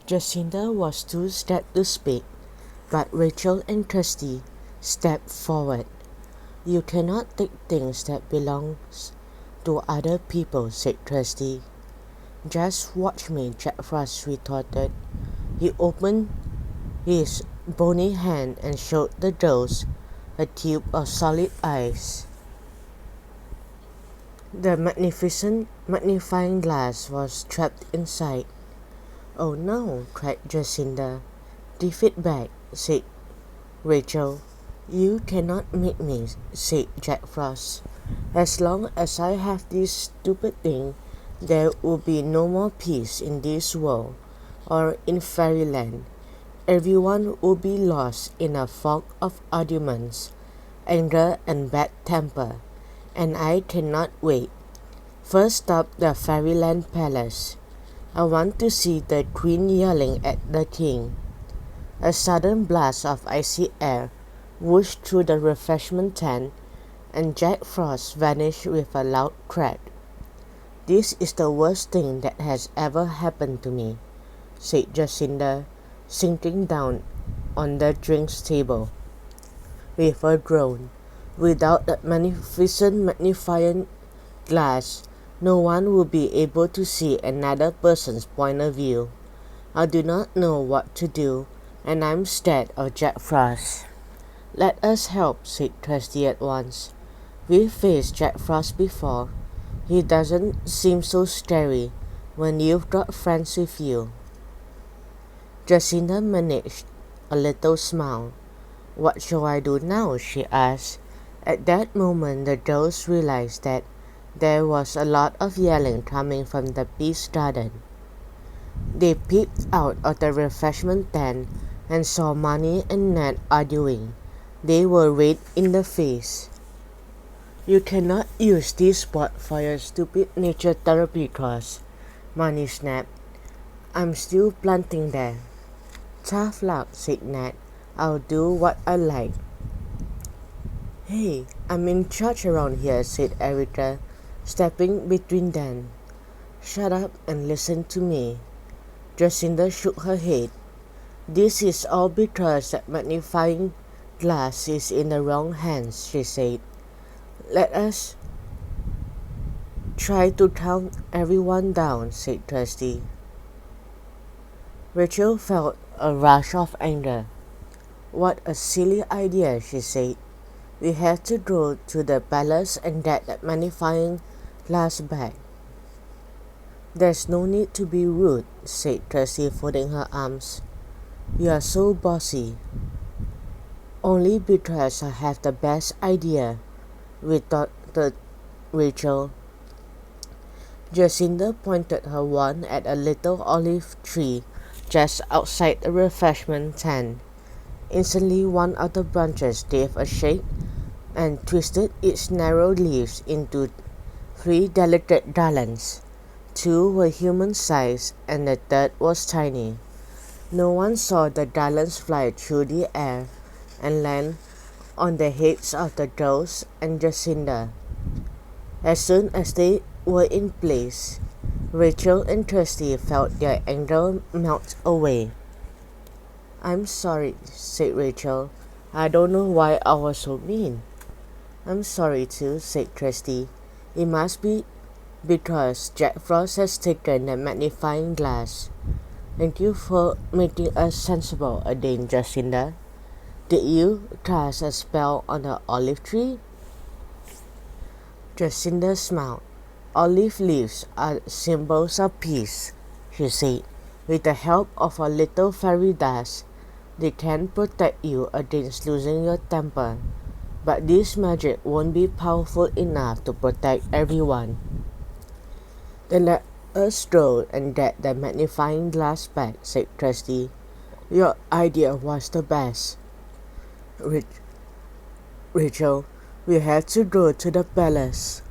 Jacinda was too scared to speak, but Rachel and Kirsty stepped forward. "You cannot take things that belong to other people," said Kirsty. "Just watch me," Jack Frost retorted. He opened his bony hand and showed the girls a tube of solid ice. The magnificent magnifying glass was trapped inside. "Oh no," cried Jacinda. "Give it back," said Rachel. "You cannot make me," said Jack Frost. "As long as I have this stupid thing, there will be no more peace in this world or in fairyland. Everyone will be lost in a fog of arguments, anger, and bad temper, and I cannot wait. First stop the fairyland palace. I want to see the queen yelling at the king." A sudden blast of icy air whooshed through the refreshment tent, and Jack Frost vanished with a loud crack. "This is the worst thing that has ever happened to me," said Jacinda, sinking down on the drinks table. With a groan, "Without that magnificent magnifying glass, no one will be able to see another person's point of view. I do not know what to do, and I'm scared of Jack Frost." "Let us help," said Kirsty at once. "We've faced Jack Frost before. He doesn't seem so scary when you've got friends with you." Jacinda managed a little smile. "What shall I do now?" she asked. At that moment the girls realized that there was a lot of yelling coming from the peace garden. They peeped out of the refreshment tent and saw Marnie and Ned arguing. They were red in the face. "You cannot use this spot for your stupid nature therapy course," Marnie snapped. "I'm still planting there." "Tough luck," said Ned. "I'll do what I like." "Hey, I'm in charge around here," said Erica, stepping between them. "Shut up and listen to me." Jacinda shook her head. "This is all because that magnifying glass is in the wrong hands," she said. "Let us try to calm everyone down," said Kirsty. Rachel felt a rush of anger. "What a silly idea," she said. "We have to go to the palace and get that magnifying glass back." "There's no need to be rude," said Kirsty, folding her arms. "You are so bossy." "Only because I have the best idea," retorted Rachel. Jacinda pointed her wand at a little olive tree just outside the refreshment tent. Instantly one of the branches gave a shake and twisted its narrow leaves into 3 delicate garlands. 2 were human-sized and the third was tiny. No one saw the garlands fly through the air and land on the heads of the girls and Jacinda. As soon as they were in place, Rachel and Kirsty felt their anger melt away. "I'm sorry," said Rachel. "I don't know why I was so mean." "I'm sorry too," said Kirsty. "It must be because Jack Frost has taken the magnifying glass. Thank you for making us sensible again, Jacinda. Did you cast a spell on the olive tree?" Jacinda smiled. "Olive leaves are symbols of peace," she said. "With the help of a little fairy dust, they can protect you against losing your temper. But this magic won't be powerful enough to protect everyone." "Then let us go and get the magnifying glass back," said Kirsty. "Your idea was the best, Rachel. We have to go to the palace."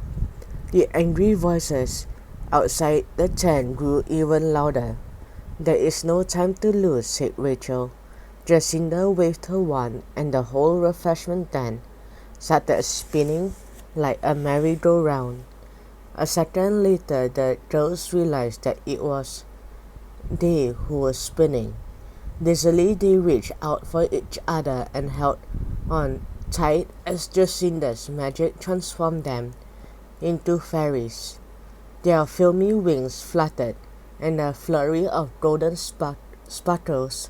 The angry voices outside the tent grew even louder. "There is no time to lose," said Rachel. Jacinda waved her wand and the whole refreshment tent started spinning like a merry-go-round. A second later the girls realized that it was they who were spinning. Dizzily they reached out for each other and held on tight as Jacinda's magic transformed them into fairies. Their filmy wings fluttered, and a flurry of golden sparkles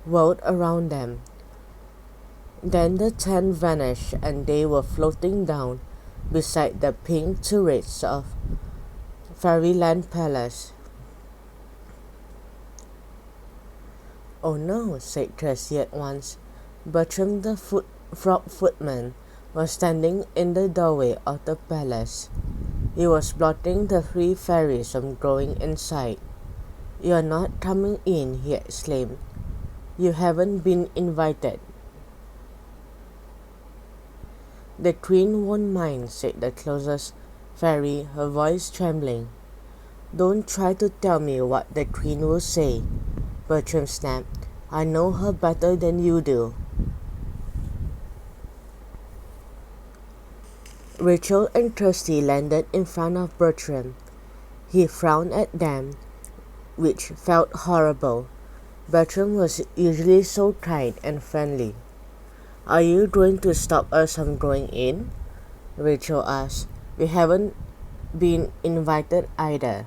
whirled around them. Then the tent vanished, and they were floating down beside the pink turrets of Fairyland Palace. "Oh no," said Tracy at once. Bertram the frog footman was standing in the doorway of the palace. He was blocking the three fairies from growing inside. "You're not coming in," he exclaimed. "You haven't been invited." "The queen won't mind," said the closest fairy, her voice trembling. "Don't try to tell me what the queen will say," Bertram snapped. "I know her better than you do." Rachel and Kirsty landed in front of Bertram. He frowned at them, which felt horrible. Bertram was usually so kind and friendly. "Are you going to stop us from going in?" Rachel asked. "We haven't been invited either."